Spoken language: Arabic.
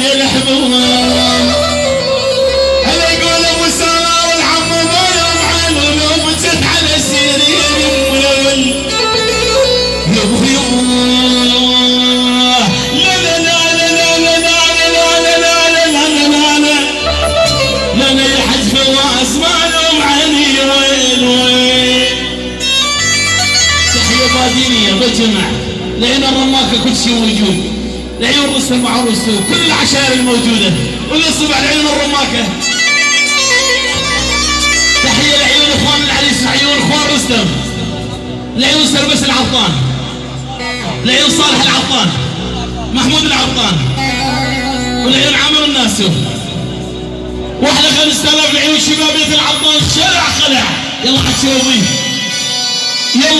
يا الحبوب هلا يقول ابو سلام العم ضايم على لو جت على سيرين يمول يا ابو لا لا لا لا لا لا لا لا لا لا لا لا لا لا لا يا حج فواز ما لوم عني وين وين تحية بادينية بالجمع لعين الرماكة كل شيء موجود لعيون رستم مع رستم كل العشائر الموجودة والنصب على عيون الرماكة تحية لعيون اخوان العريس لعيون اخوان رستم لعيون سربس العطان لعيون صالح العطان محمود العطان ولعيون عامر الناسو واحنا 5000 لعيون شبابية العطان شارع خلع يلا حد شبابي يلا